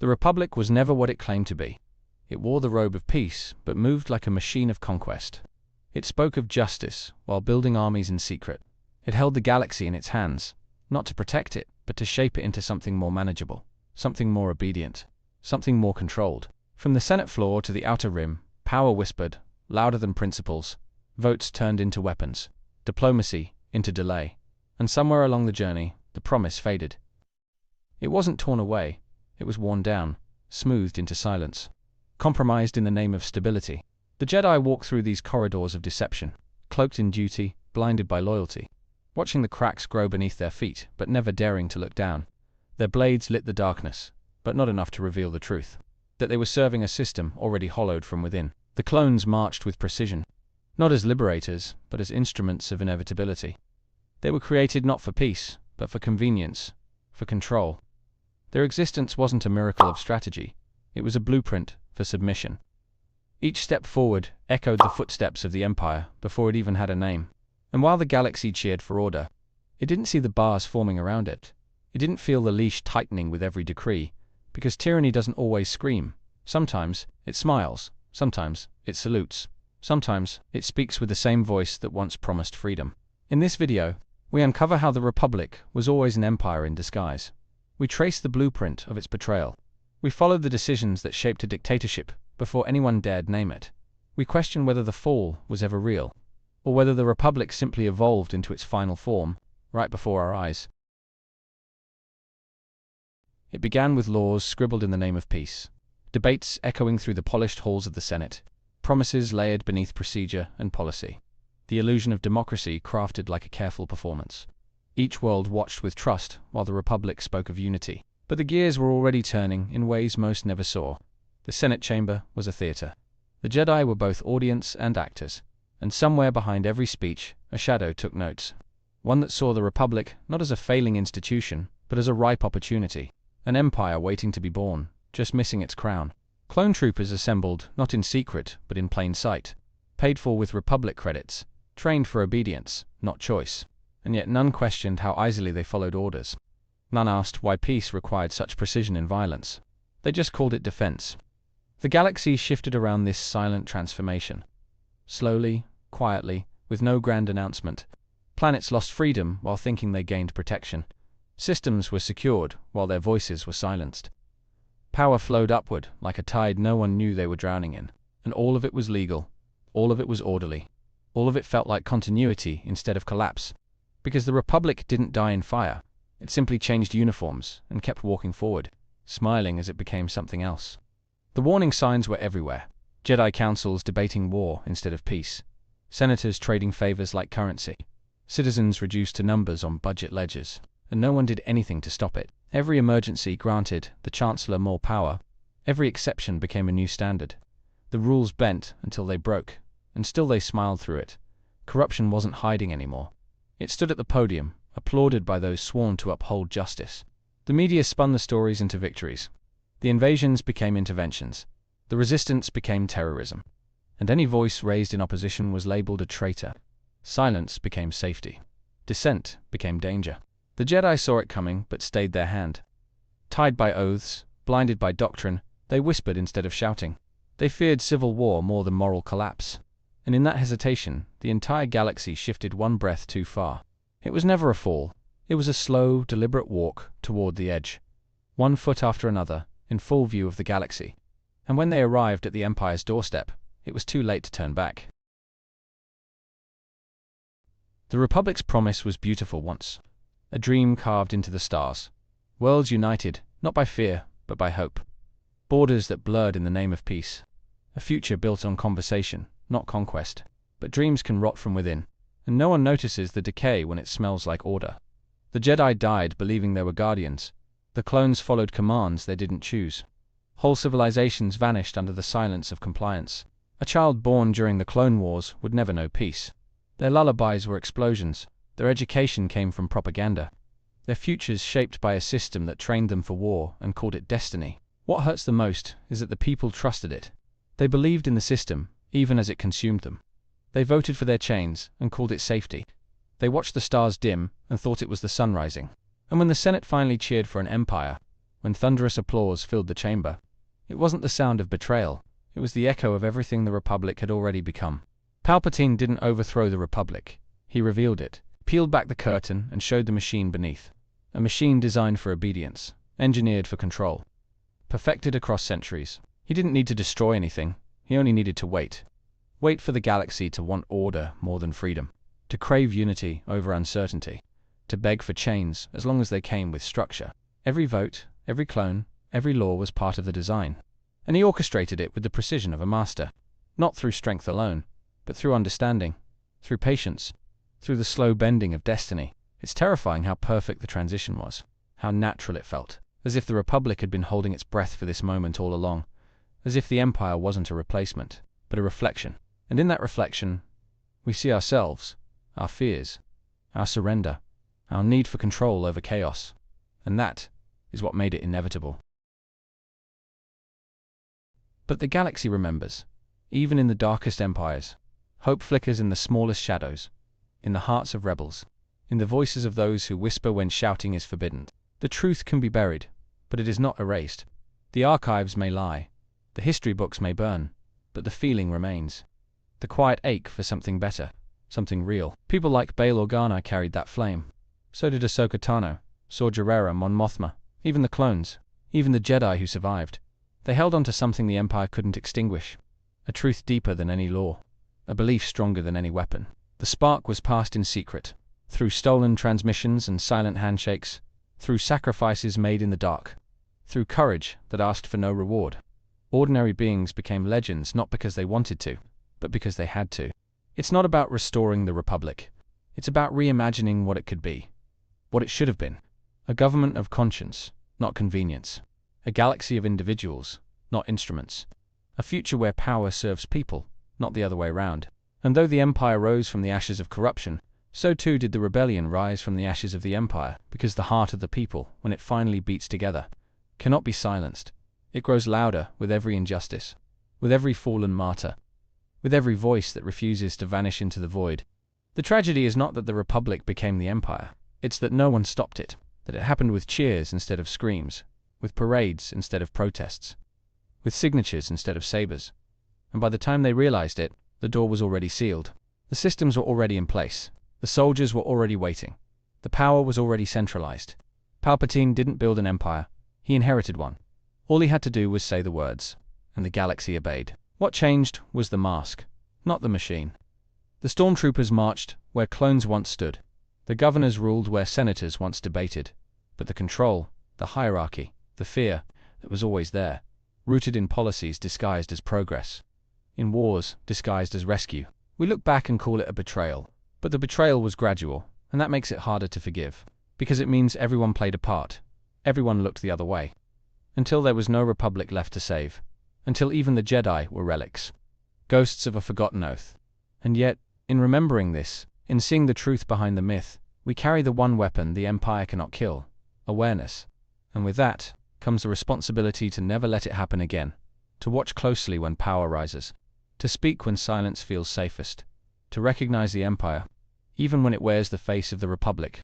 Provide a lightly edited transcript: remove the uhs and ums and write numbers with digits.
The Republic was never what it claimed to be. It wore the robe of peace, but moved like a machine of conquest. It spoke of justice, while building armies in secret. It held the galaxy in its hands, not to protect it, but to shape it into something more manageable, something more obedient, something more controlled. From the Senate floor to the Outer Rim, power whispered, louder than principles. Votes turned into weapons, diplomacy into delay, and somewhere along the journey, the promise faded. It wasn't torn away, it was worn down, smoothed into silence, compromised in the name of stability. The Jedi walked through these corridors of deception, cloaked in duty, blinded by loyalty, watching the cracks grow beneath their feet, but never daring to look down. Their blades lit the darkness, but not enough to reveal the truth, that they were serving a system already hollowed from within. The clones marched with precision, not as liberators, but as instruments of inevitability. They were created not for peace, but for convenience, for control. Their existence wasn't a miracle of strategy, it was a blueprint for submission. Each step forward echoed the footsteps of the Empire before it even had a name. And while the galaxy cheered for order, it didn't see the bars forming around it. It didn't feel the leash tightening with every decree, because tyranny doesn't always scream. Sometimes it smiles, sometimes it salutes, sometimes it speaks with the same voice that once promised freedom. In this video, we uncover how the Republic was always an empire in disguise. We trace the blueprint of its betrayal. We follow the decisions that shaped a dictatorship before anyone dared name it. We question whether the fall was ever real, or whether the Republic simply evolved into its final form, right before our eyes. It began with laws scribbled in the name of peace, debates echoing through the polished halls of the Senate, promises layered beneath procedure and policy, the illusion of democracy crafted like a careful performance. Each world watched with trust while the Republic spoke of unity. But the gears were already turning in ways most never saw. The Senate chamber was a theater. The Jedi were both audience and actors, and somewhere behind every speech, a shadow took notes. One that saw the Republic not as a failing institution, but as a ripe opportunity. An empire waiting to be born, just missing its crown. Clone troopers assembled, not in secret, but in plain sight. Paid for with Republic credits. Trained for obedience, not choice. And yet none questioned how easily they followed orders. None asked why peace required such precision in violence. They just called it defense. The galaxy shifted around this silent transformation. Slowly, quietly, with no grand announcement. Planets lost freedom while thinking they gained protection. Systems were secured while their voices were silenced. Power flowed upward like a tide no one knew they were drowning in. And all of it was legal. All of it was orderly. All of it felt like continuity instead of collapse. Because the Republic didn't die in fire. It simply changed uniforms and kept walking forward, smiling as it became something else. The warning signs were everywhere. Jedi councils debating war instead of peace. Senators trading favors like currency. Citizens reduced to numbers on budget ledgers. And no one did anything to stop it. Every emergency granted the Chancellor more power. Every exception became a new standard. The rules bent until they broke, and still they smiled through it. Corruption wasn't hiding anymore. It stood at the podium, applauded by those sworn to uphold justice. The media spun the stories into victories. The invasions became interventions. The resistance became terrorism. And any voice raised in opposition was labeled a traitor. Silence became safety. Dissent became danger. The Jedi saw it coming, but stayed their hand. Tied by oaths, blinded by doctrine, they whispered instead of shouting. They feared civil war more than moral collapse. And in that hesitation, the entire galaxy shifted one breath too far. It was never a fall. It was a slow, deliberate walk toward the edge. One foot after another, in full view of the galaxy. And when they arrived at the Empire's doorstep, it was too late to turn back. The Republic's promise was beautiful once. A dream carved into the stars. Worlds united, not by fear, but by hope. Borders that blurred in the name of peace. A future built on conversation, not conquest. But dreams can rot from within, and no one notices the decay when it smells like order. The Jedi died believing they were guardians. The clones followed commands they didn't choose. Whole civilizations vanished under the silence of compliance. A child born during the Clone Wars would never know peace. Their lullabies were explosions. Their education came from propaganda. Their futures shaped by a system that trained them for war and called it destiny. What hurts the most is that the people trusted it. They believed in the system, even as it consumed them. They voted for their chains and called it safety. They watched the stars dim and thought it was the sun rising. And when the Senate finally cheered for an empire, when thunderous applause filled the chamber. It wasn't the sound of betrayal. It was the echo of everything the Republic had already become. Palpatine didn't overthrow the Republic. He revealed it, peeled back the curtain, and showed the machine beneath. A machine designed for obedience, engineered for control, perfected across centuries. He didn't need to destroy anything. He only needed to wait. Wait for the galaxy to want order more than freedom, to crave unity over uncertainty, to beg for chains as long as they came with structure. Every vote, every clone, every law was part of the design, and he orchestrated it with the precision of a master, not through strength alone, but through understanding, through patience, through the slow bending of destiny. It's terrifying how perfect the transition was, how natural it felt, as if the Republic had been holding its breath for this moment all along, as if the Empire wasn't a replacement, but a reflection. And in that reflection, we see ourselves, our fears, our surrender, our need for control over chaos. And that is what made it inevitable. But the galaxy remembers. Even in the darkest empires, hope flickers in the smallest shadows, in the hearts of rebels, in the voices of those who whisper when shouting is forbidden. The truth can be buried, but it is not erased. The archives may lie, the history books may burn, but the feeling remains. The quiet ache for something better, something real. People like Bail Organa carried that flame. So did Ahsoka Tano, Saw Gerrera, Mon Mothma, even the clones, even the Jedi who survived. They held on to something the Empire couldn't extinguish. A truth deeper than any law. A belief stronger than any weapon. The spark was passed in secret, through stolen transmissions and silent handshakes, through sacrifices made in the dark, through courage that asked for no reward. Ordinary beings became legends not because they wanted to, but because they had to. It's not about restoring the Republic. It's about reimagining what it could be, what it should have been. A government of conscience, not convenience. A galaxy of individuals, not instruments. A future where power serves people, not the other way round. And though the Empire rose from the ashes of corruption, so too did the rebellion rise from the ashes of the Empire, because the heart of the people, when it finally beats together, cannot be silenced. It grows louder with every injustice, with every fallen martyr, with every voice that refuses to vanish into the void. The tragedy is not that the Republic became the Empire. It's that no one stopped it, that it happened with cheers instead of screams, with parades instead of protests, with signatures instead of sabers. And by the time they realized it, the door was already sealed. The systems were already in place. The soldiers were already waiting. The power was already centralized. Palpatine didn't build an empire. He inherited one. All he had to do was say the words, and the galaxy obeyed. What changed was the mask, not the machine. The stormtroopers marched where clones once stood. The governors ruled where senators once debated. But the control, the hierarchy, the fear that was always there, rooted in policies disguised as progress, in wars disguised as rescue. We look back and call it a betrayal. But the betrayal was gradual, and that makes it harder to forgive, because it means everyone played a part. Everyone looked the other way. Until there was no Republic left to save. Until even the Jedi were relics. Ghosts of a forgotten oath. And yet, in remembering this, in seeing the truth behind the myth, we carry the one weapon the Empire cannot kill: awareness. And with that comes the responsibility to never let it happen again, to watch closely when power rises, to speak when silence feels safest, to recognize the Empire, even when it wears the face of the Republic,